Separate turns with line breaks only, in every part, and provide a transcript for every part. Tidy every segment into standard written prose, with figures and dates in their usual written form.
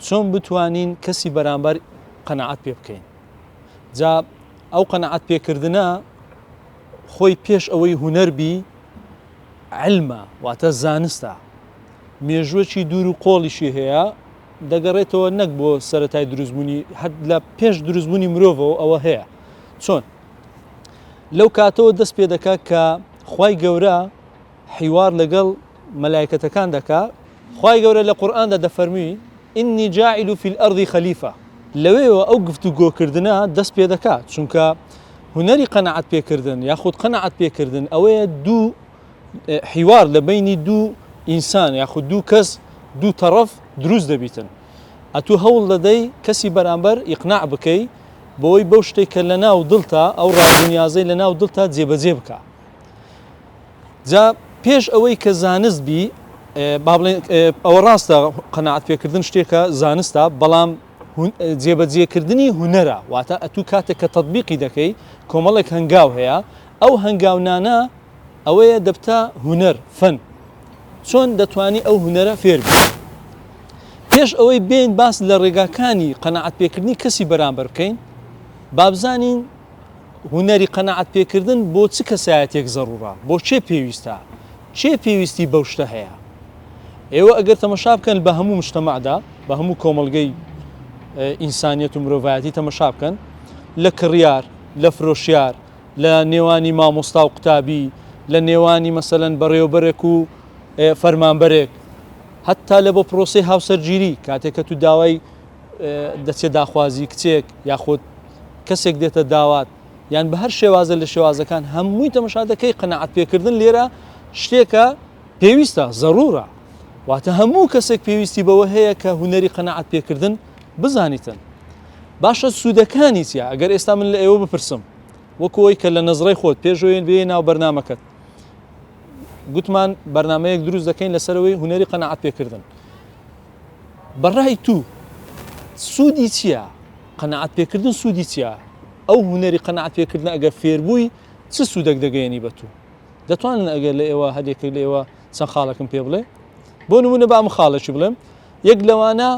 چۆن بتوانین کەسی بەرامبەر قەنەعەت پێ بکەین. جا ئەو قەنەعەت پێکردنە خۆی پێش ئەوەی هونەربی علمە واتە زانستە، مێژوەکی دوور و قۆڵیشی هەیە، دەگەڕێتەوە نەک بۆ سەرەتای دروستبوونی، هەر لە پێش دروستبوونی مرۆڤەوە ئەوە هەیە. چۆن لەو کاتەوە دەست پێ دەکات کە خوای گەورە حیوار لەگەڵ مەلایکەتەکان دەکات. خوای گەورە لە قورئاندا دەفەرمووی ئینی جاعیل فی الأرض خەلیفە. لەوێەوە ئەو گفتوگۆکردنە دەست پێ دەکات، چونکە هونەری قەنەعەت پێکردن یاخود قەنەعەت پێکردن ئەوەیە دوو حیوار لە بینی دوو ئینسان یاخود دوو کەس دوو تەڕەف دروست دەبیتن. ئەتوو هەوڵ دەدەی کەسی بەرامبەر ئیقناع بکەی بۆی بەو شتێککە لە ناو دڵتا ئەو ڕازونیازەی لە ناو دڵتا جێبەجێ بکە. جا پێش ئەوەی کە زانست بی با بڵێن ئەوە ڕاستە قەنەعەت پێکردن شتێکە زانستە، بەڵام جێبەجێکردنی هونەرە، واتە ئەتوو کاتێک کە تەطبیقی دەکەی کۆمەڵێک هەنگاو هەیە، ئەو هەنگاونانە ئەوەیە دەبتە هونەر فەن. چۆن دەتوانی ئەو هونەرە فێر بی. پێش ئەوەی بین باس لە ڕێگاکانی قەنەعەت پێکردنی کەسی بەرامبەر بکەین، بابزانین هونەری قەنەعەت پێکردن بۆ چ کەسایەتێک زەڕوورە، بۆ چێ پێویستە، چێ پێویستی بەو شتە هەیە. ئێوە ئەگەر تەمەشا بکەن بە هەموو مجتەمەعدا، بە هەموو کۆمەڵگەی ئینسانیەت و مرۆڤایەتی تەمەشا بکەن، لە کڕیار، لە فرۆشیار، لە نێوانی مامۆستا و قوتابی، لە نێوانی مەسەلەن بەڕێوەبەرێک و فەرمانبەرێک، هەتا لە بۆ پرۆسەی هاوسەرگیری کاتێک کە تو داوای دەچێت داخوازی کچێک یاخود کەسێک دێتە داوات، یان بە هەر شێوازە لە شێوازەکان هەمووی تەمەشا دەکەی قەنەعەت پێکردن لێرە شتێکە پێویستە زەڕوورە. واتە هەموو کەسێک پێویستی بەوە هەیە کە هونەری قەنەعەت پێکردن بزانیتن. باشە سوودەکانی چیە؟ ئەگەر ئێستا من لە ئێوە بپرسم وەکەوەی کە لە نەزڕەی خۆت پێشۆیان بێ ناو بەرنامەکەت گوتمان بەرنامەیەک دروست دەکەین لەسەرەوەی هونەری قەنەعەت پێکردن، بەڕای تو سوودی چییە؟ قەنەعەت پێکردن سوودی چییە؟ ئەو هونەری قەنەعەت پێکردن ئەگەر فێربووی چ سوودێک دەگەیەنی بە تو؟ دەتوانن ئەگەر لە ئێوە هەرێکێک لە ئێوە چەند خاڵێکم پێ بڵێ؟ بۆ نمونە با ئەم خاڵێکی بڵێم، یەک لەوانە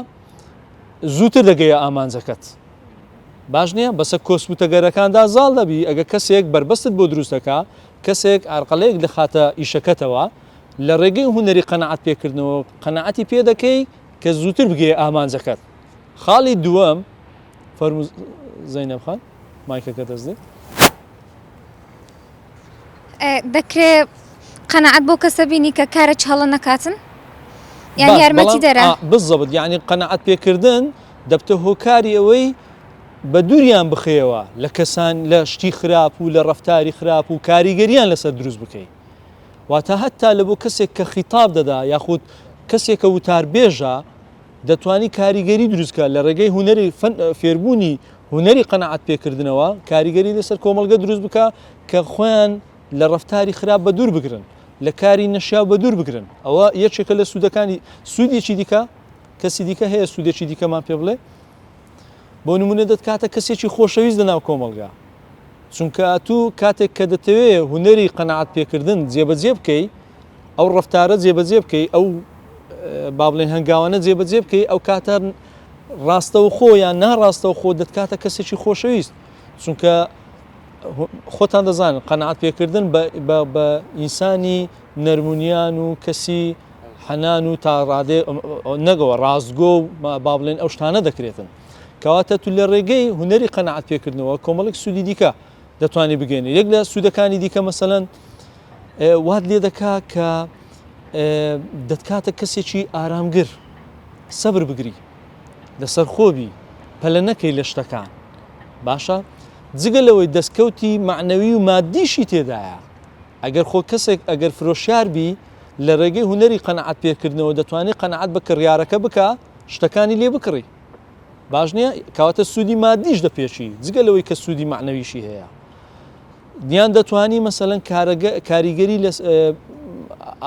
زووتر دەگەیە ئامانجەکەت، باش نییە بەسە کۆسپوتەگەرەکاندا زاڵ دەبی. ئەگە کەسێک بربەستت بۆ دروستەکە، کەسێک ئارقەلەیەک لە خاتە ئیشەکەتەوە، لە ڕێگەی هونەری قەنەعەت پێکردنەوە قەنەعەتی پێ دەکەی کە زووتر بگەیە ئامانجەکەت. خاڵی دووەم، فەرموو زەینەب خان مایکەکە دەستێت.
دەکرێت قەنەعەت بۆ کەسە بینی کە کارە چاڵە نەکاتن؟ یان یارمەتی دەرە؟
بالضبط، یعنی قەنەعەت پێکردن دەبتە هۆکاری ئەوەی بە دووریان بخەیەوە لە کەسان لە شتی خراپ و لە ڕەفتاری خراپ و کاریگەریان لەسەر دروست بکەیت. واتە هەتا لە بۆ کەسێک کە خیتاب دەدا یاخود کەسێکە وتار بێژە دەتوانی کاریگەری دروستکە لە ڕێگەی هونەری فێربوونی هونەری قەنەعەت پێکردنەوە کاریگەری لەسەر کۆمەڵگە دروست بکە کە خۆیان لە ڕەفتاری خراپ بە دوور بگرن، لە کاری نەشیاو بە دوور بگرن. ئەوە یەکێکە لە سوودەکانی. سوودێکی دیکە کەسی دیکە هەیە سوودێکی دیکەمان پێ بڵێ؟ بۆ نمونە دەتکاتە کەسێکی خۆشەویست لەناو کۆمەڵگا، چونکە تو کاتێک کە دەتەوێت هونەری قەنەعەت پێکردن جێبەجێ بکەی، ئەو ڕەفتارە جێبەجێ بکەی، ئەو با بڵێن هەنگاوانە جێبەجێ بکەی، ئەو کاتە ڕاستەو خۆ یان ناڕاستەو خۆ دەتکاتە کەسێکی خۆشەویست. چونکە خۆتان دەزانن قەنەعەت پێکردن بە ئینسانی نەرمونیان و کەسی حەنان و تا ڕادێ نەگەوە ڕاستگۆ و با بڵێن ئەو شتانە دەکرێتن. کەواتە تو لە ڕێگەی هونەری قەنەعەت پێکردنەوە کۆمەڵێک سوودی دیکە دەتوانێت بگەێنێ. یەک لە سوودەکانی دیکە مەسەلەن وات لێ دەکا کە دەتکاتە کەسێکی ئارامگر، سەبر بگری، لەسەر خۆبی، پەلە نەکەی لە شتەکان. باشە جگە لەوەی دەستکەوتی معنەوی و مادیشی تێدایە. ئەگەر خۆ کەسێک ئەگەر فرۆشیار بی لە ڕێگەی هونەری قەنەعەت پێکردنەوە دەتوانێت قەنەعەت بە کڕیارەکە بکە، شتەکانی لێ بکڕی. باش نییە؟ کەواتە سوودی مادیش دەپێچی جگە لەوەی کە سوودی معنەویشی هەیە. دیان دەتوانی مەسەلەن کاریگەری لە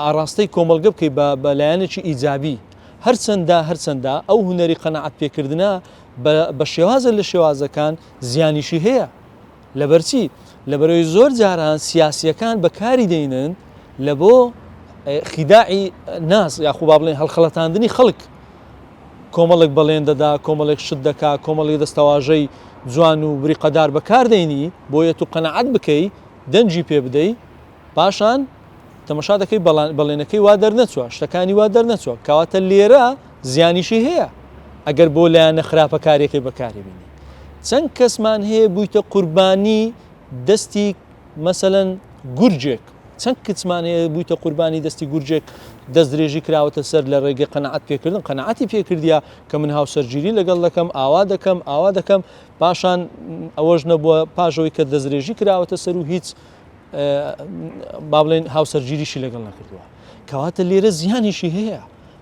ئاراستەی کۆمەڵگە بکەی بە لایەنێکی ئیجابی. هەرچەندە ئەو هونەری قەنەعەت پێکردنە بە شێوازە لە شێوازەکان زیانیشی هەیە. لەبەرچی؟ لەبەرەوەی زۆر جاران سیاسیەکان بەکاری دەینن لە بۆ خیداعی ناس یاخو با بڵێن هەڵخەڵەتاندنی خەڵک. کۆمەڵێک بەڵێن دەدا کۆمەڵێک شت دەکا کۆمەڵێک دەستەواژەی جوان و بریقەدار بەکاردێنی بۆیە تو قەنەعەت بکەی دەنجی پێ بدەی پاشان تەمەشا دەکەی بەڵێنەکەی وا دەرنەچوە شتەکانی وا دەرنەچوە کەواتە لێرە زیانیشی هەیە ئەگەر بۆ لایەنە خراپە کارێکی بەکاری بینی چەند کەسمان هەیە بوویتە قوربانی دەستی مەسەلەن گورجێک چەند کچمان هەیە بوویتە قوربانی دەستی گورجێک دەست درێژی کراوەتە سەر لە ڕێگەی قەنەعەت پێکردن قەنەعەتی پێکردیا کە من هاوسەرگیری لەگەڵ دەکەم ئاوا دەکەم پاشان ئەوەش نەبووە پاشەوەی کە دەست درێژی کراوەتە سەر و هیچ با بڵێن هاوسەرگیریشی لەگەڵ نەکردووە کەواتە لێرە زیانیشی هەیە